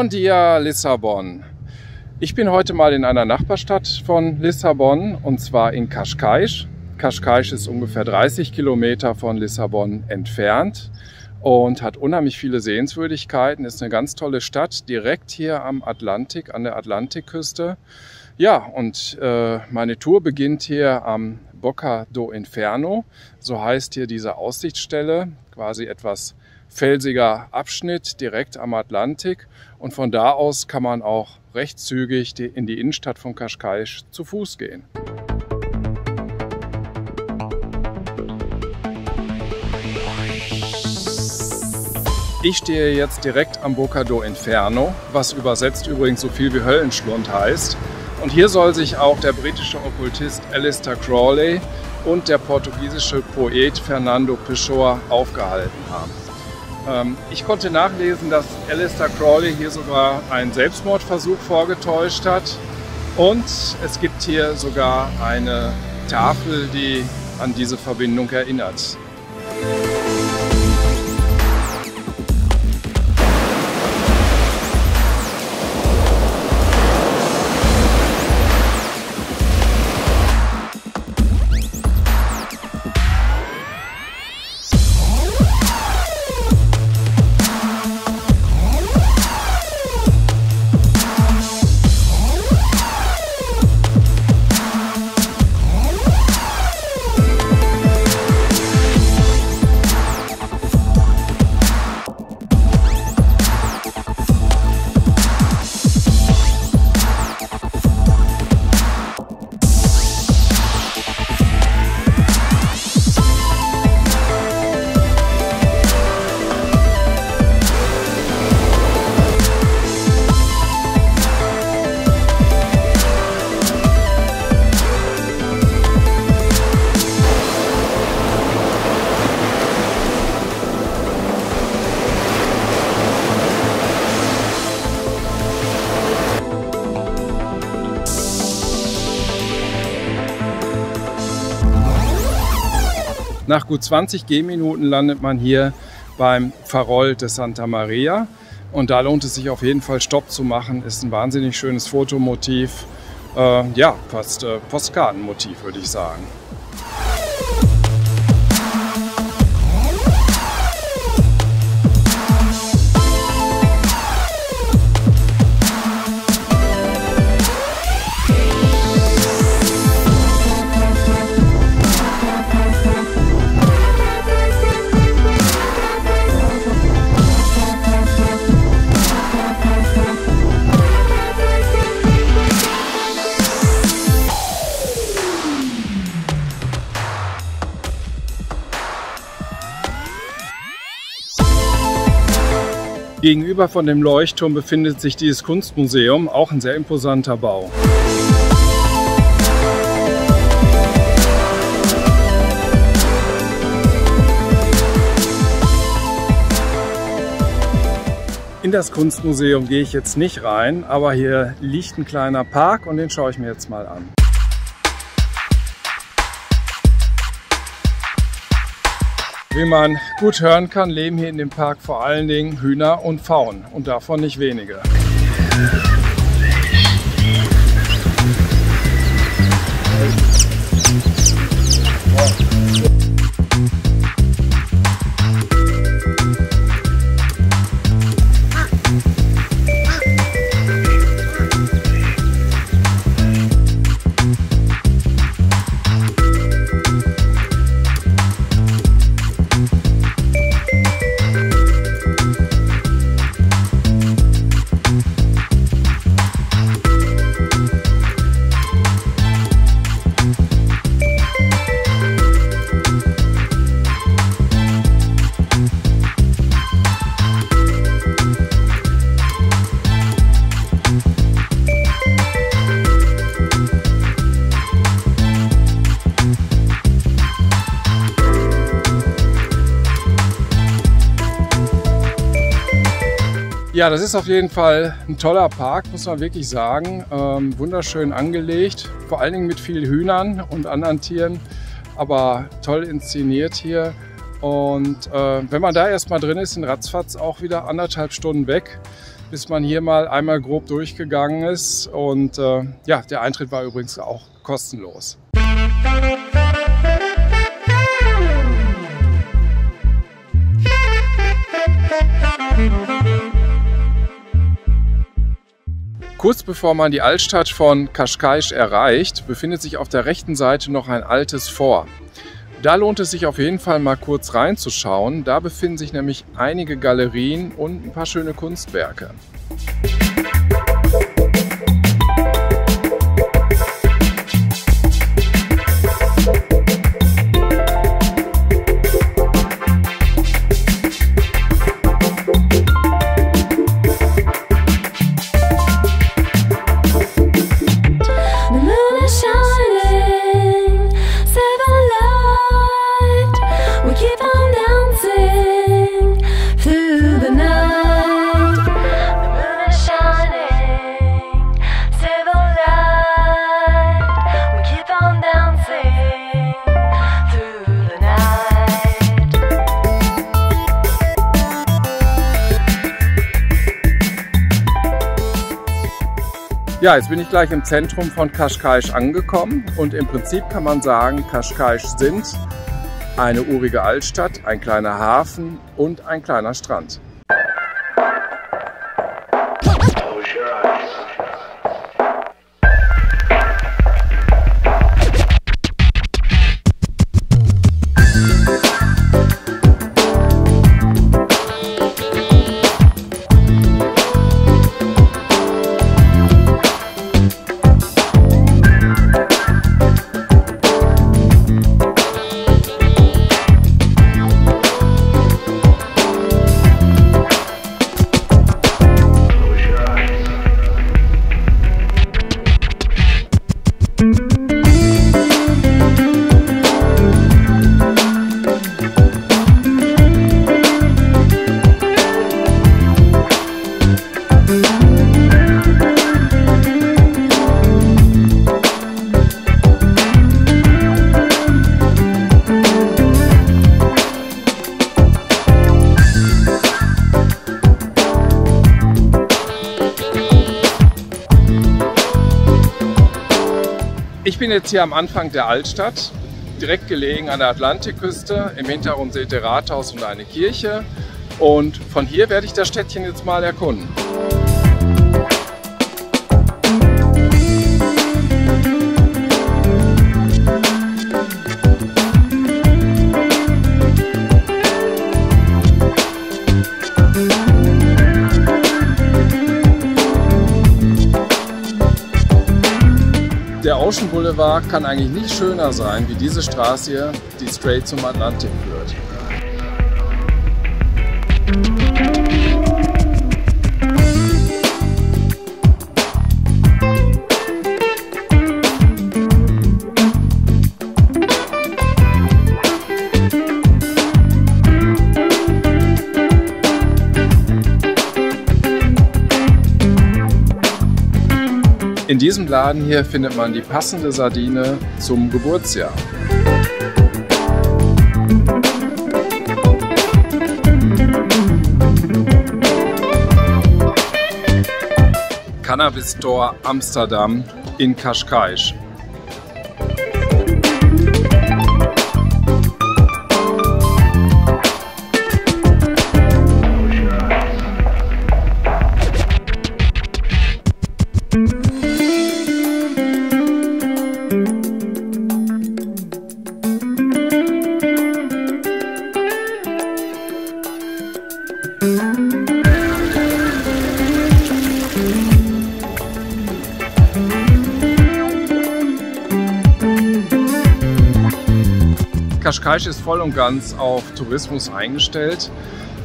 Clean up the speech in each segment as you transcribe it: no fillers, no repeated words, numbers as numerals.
Bom dia, Lissabon! Ich bin heute mal in einer Nachbarstadt von Lissabon, und zwar in Cascais. Cascais ist ungefähr 30 Kilometer von Lissabon entfernt und hat unheimlich viele Sehenswürdigkeiten. Ist eine ganz tolle Stadt, direkt hier am Atlantik, an der Atlantikküste. Ja, und meine Tour beginnt hier am Boca do Inferno, so heißt hier diese Aussichtsstelle, quasi etwas felsiger Abschnitt direkt am Atlantik, und von da aus kann man auch recht zügig in die Innenstadt von Cascais zu Fuß gehen. Ich stehe jetzt direkt am Boca do Inferno, was übersetzt übrigens so viel wie Höllenschlund heißt. Und hier soll sich auch der britische Okkultist Aleister Crowley und der portugiesische Poet Fernando Pessoa aufgehalten haben. Ich konnte nachlesen, dass Aleister Crowley hier sogar einen Selbstmordversuch vorgetäuscht hat. Und es gibt hier sogar eine Tafel, die an diese Verbindung erinnert. Nach gut 20 Gehminuten landet man hier beim Farol de Santa Maria, und da lohnt es sich auf jeden Fall Stopp zu machen. Ist ein wahnsinnig schönes Fotomotiv, ja, fast Postkartenmotiv, würde ich sagen. Gegenüber von dem Leuchtturm befindet sich dieses Kunstmuseum, auch ein sehr imposanter Bau. In das Kunstmuseum gehe ich jetzt nicht rein, aber hier liegt ein kleiner Park und den schaue ich mir jetzt mal an. Wie man gut hören kann, leben hier in dem Park vor allen Dingen Hühner und Pfauen, und davon nicht wenige. Ja, das ist auf jeden Fall ein toller Park, muss man wirklich sagen. Wunderschön angelegt, vor allen Dingen mit vielen Hühnern und anderen Tieren, aber toll inszeniert hier. Und wenn man da erstmal drin ist, sind ratzfatz auch wieder 1,5 Stunden weg. bis man hier mal einmal grob durchgegangen ist. Und ja, der Eintritt war übrigens auch kostenlos. Kurz bevor man die Altstadt von Cascais erreicht, befindet sich auf der rechten Seite noch ein altes Fort. Da lohnt es sich auf jeden Fall mal kurz reinzuschauen. Da befinden sich nämlich einige Galerien und ein paar schöne Kunstwerke. Ja, jetzt bin ich gleich im Zentrum von Cascais angekommen und im Prinzip kann man sagen, Cascais sind eine urige Altstadt, ein kleiner Hafen und ein kleiner Strand. Ich bin jetzt hier am Anfang der Altstadt, direkt gelegen an der Atlantikküste. Im Hintergrund seht ihr Rathaus und eine Kirche. Und von hier werde ich das Städtchen jetzt mal erkunden. Der Ocean Boulevard kann eigentlich nicht schöner sein wie diese Straße hier, die straight zum Atlantik führt. In diesem Laden hier findet man die passende Sardine zum Geburtsjahr. Cannabis Store Amsterdam in Cascais. Cascais ist voll und ganz auf Tourismus eingestellt.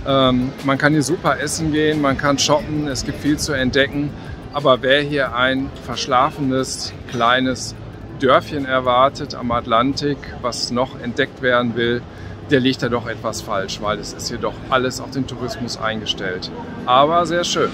Man kann hier super essen gehen, man kann shoppen, es gibt viel zu entdecken. Aber wer hier ein verschlafenes, kleines Dörfchen erwartet am Atlantik, was noch entdeckt werden will, der liegt da doch etwas falsch, weil es ist hier doch alles auf den Tourismus eingestellt. Aber sehr schön.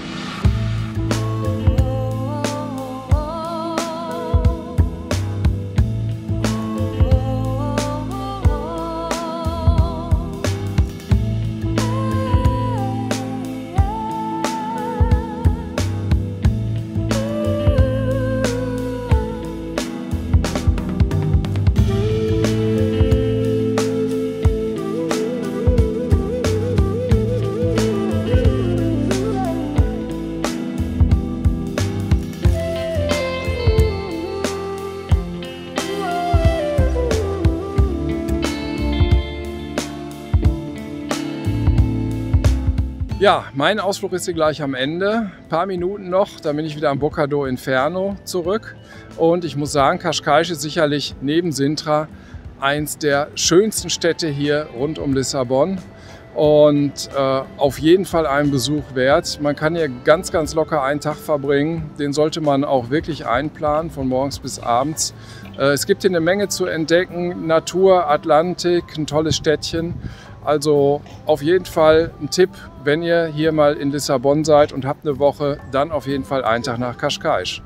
Ja, mein Ausflug ist hier gleich am Ende. Ein paar Minuten noch, dann bin ich wieder am Boca do Inferno zurück. Und ich muss sagen, Cascais ist sicherlich neben Sintra eins der schönsten Städte hier rund um Lissabon. Und auf jeden Fall einen Besuch wert. Man kann hier ganz, ganz locker einen Tag verbringen. Den sollte man auch wirklich einplanen, von morgens bis abends. Es gibt hier eine Menge zu entdecken. Natur, Atlantik, ein tolles Städtchen. Also auf jeden Fall ein Tipp, wenn ihr hier mal in Lissabon seid und habt eine Woche, dann auf jeden Fall einen Tag nach Cascais.